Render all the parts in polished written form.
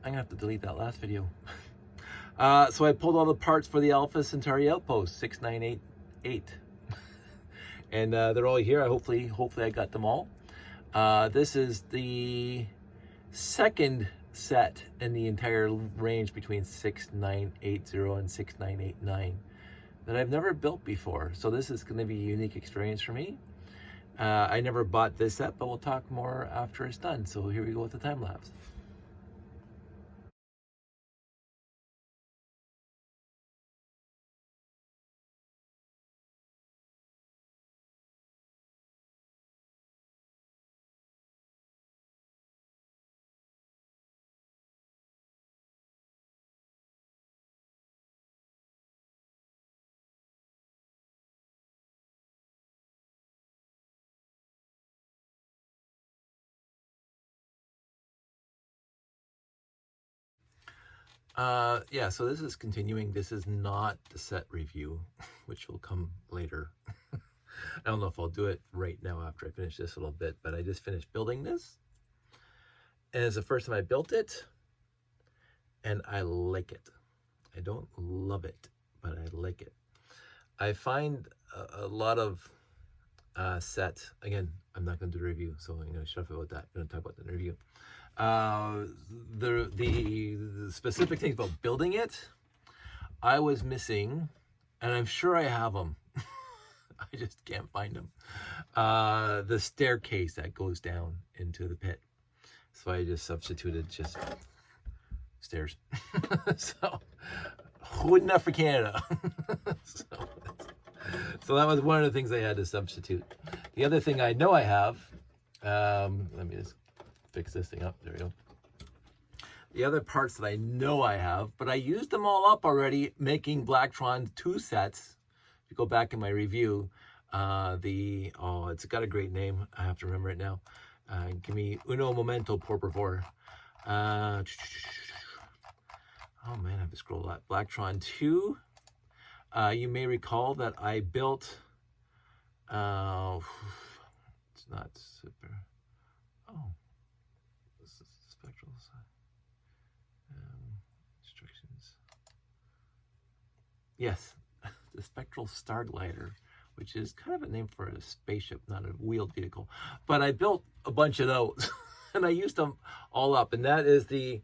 I'm gonna have to delete that last video. So I pulled all the parts for the Alpha Centauri outpost 6988, and they're all here. Hopefully I got them all. This is the second set in the entire range between 6980 and 6989 that I've never built before. So this is going to be a unique experience for me. I never bought this set, but we'll talk more after it's done. So here we go with the time lapse. Yeah, so this is continuing. This is not the set review, which will come later. I don't know if I'll do it right now after I finish this a little bit, but I just finished building this. And it's the first time I built it, and I like it. I don't love it, but I like it. I find a lot of sets, again, I'm not going to do a review, so I'm going to shut up about that. I'm going to talk about the review. The specific things about building it, I was missing, and I'm sure I have them. I just can't find them. The staircase that goes down into the pit. So I just substituted just stairs. So good enough for Canada. So that was one of the things I had to substitute. The other thing I know I have, let me just fix this thing up. There we go. The other parts that I know I have, but I used them all up already making Blacktron 2 sets. If you go back in my review, it's got a great name. I have to remember it now. Give me uno momento, por favor. Oh man, I have to scroll that. Blacktron 2. You may recall that I built, it's not super, this is the spectral instructions. Yes, the spectral star glider, which is kind of a name for a spaceship, not a wheeled vehicle. But I built a bunch of those and I used them all up. And that is the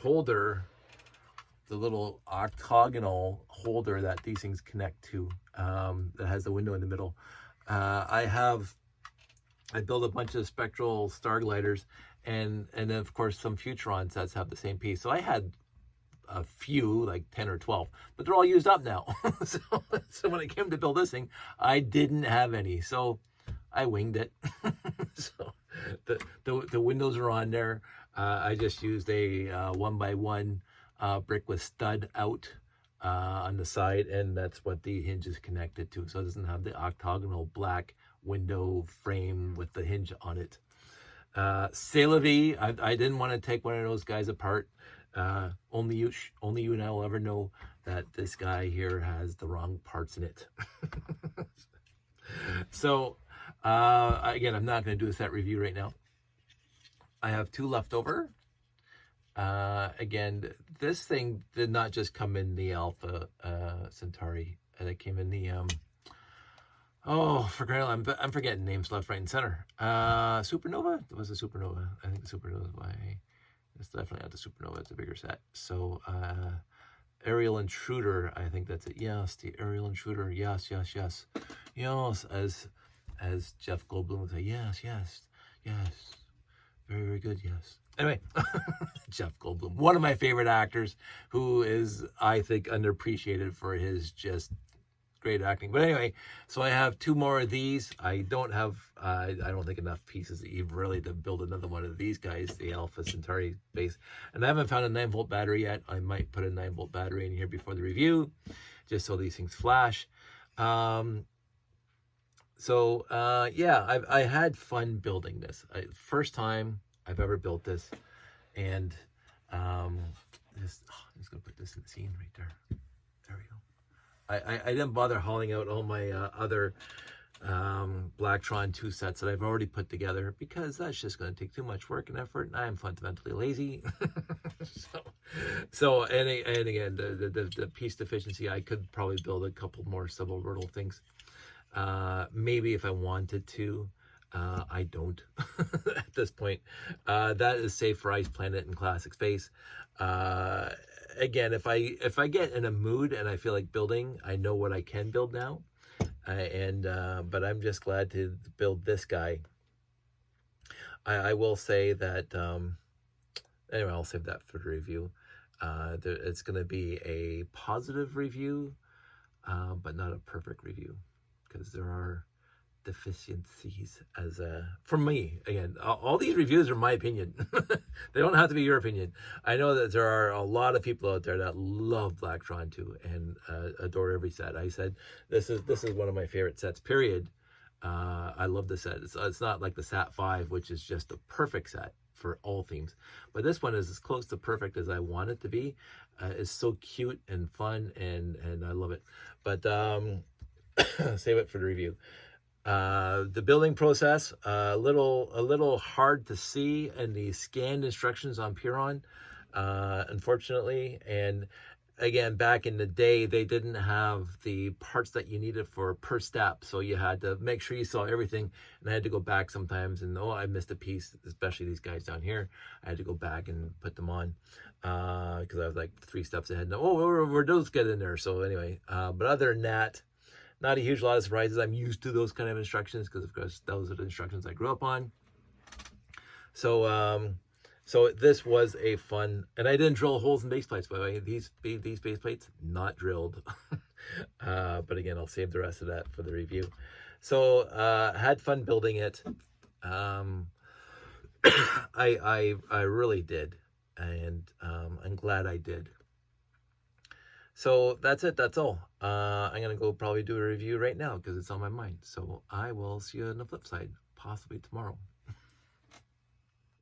holder, the little octagonal holder that these things connect to, that has the window in the middle. I built a bunch of spectral star gliders, and then of course some Futuron sets have the same piece. So I had a few, like 10 or 12, but they're all used up now. So when I came to build this thing, I didn't have any, so I winged it. So the windows are on there. I just used a 1x1 brick with stud out on the side, and that's what the hinge is connected to. So it doesn't have the octagonal black window frame with the hinge on it. C'est la vie. I didn't want to take one of those guys apart. Only you and I will ever know that this guy here has the wrong parts in it. So again, I'm not going to do a set review right now. I have 2 left over. Again, this thing did not just come in the Alpha Centauri, and it came in the for crying, I'm forgetting names left, right, and center. Supernova? It was a Supernova. I think the Supernova is why it's definitely not the Supernova. It's a bigger set. So Aerial Intruder, I think that's it. Yes, the Aerial Intruder. Yes, as Jeff Goldblum would say, yes. Very, very good, yes. Anyway, Jeff Goldblum, one of my favorite actors, who is, I think, underappreciated for his just great acting. But anyway, so I have 2 more of these. I don't have, I don't think enough pieces even really to build another one of these guys, the Alpha Centauri base. And I haven't found a 9-volt battery yet. I might put a 9-volt battery in here before the review, just so these things flash. Yeah, I had fun building this. First time I've ever built this, and I'm just gonna put this in the scene right there. There we go. I didn't bother hauling out all my other Blacktron 2 sets that I've already put together because that's just going to take too much work and effort, and I'm fundamentally lazy. And again, the piece deficiency, I could probably build a couple more suborbital things. Maybe if I wanted to. I don't at this point. That is safe for Ice Planet and Classic Space. Again, if I get in a mood and I feel like building, I know what I can build now. But I'm just glad to build this guy. I will say that, anyway, I'll save that for the review. It's going to be a positive review, but not a perfect review, because there are deficiencies from me. Again, all these reviews are my opinion. They don't have to be your opinion. I know that there are a lot of people out there that love Blacktron 2 and adore every set. I said this is one of my favorite sets, period. I love the set. It's not like the Sat 5, which is just a perfect set for all themes, but this one is as close to perfect as I want it to be. It's so cute and fun, and I love it. But save it for the review. The building process, a little hard to see in the scanned instructions on Puron, unfortunately. And again, back in the day, they didn't have the parts that you needed for per step, so you had to make sure you saw everything. And I had to go back sometimes, and I missed a piece, especially these guys down here. I had to go back and put them on because I was like 3 steps ahead. And, where those get in there? So anyway, but other than that, not a huge lot of surprises. I'm used to those kind of instructions because, of course, those are the instructions I grew up on. So this was a fun, and I didn't drill holes in base plates, by the way. These base plates, not drilled. But again, I'll save the rest of that for the review. So had fun building it. I really did, and I'm glad I did. So that's it. That's all. I'm going to go probably do a review right now because it's on my mind. So I will see you on the flip side, possibly tomorrow.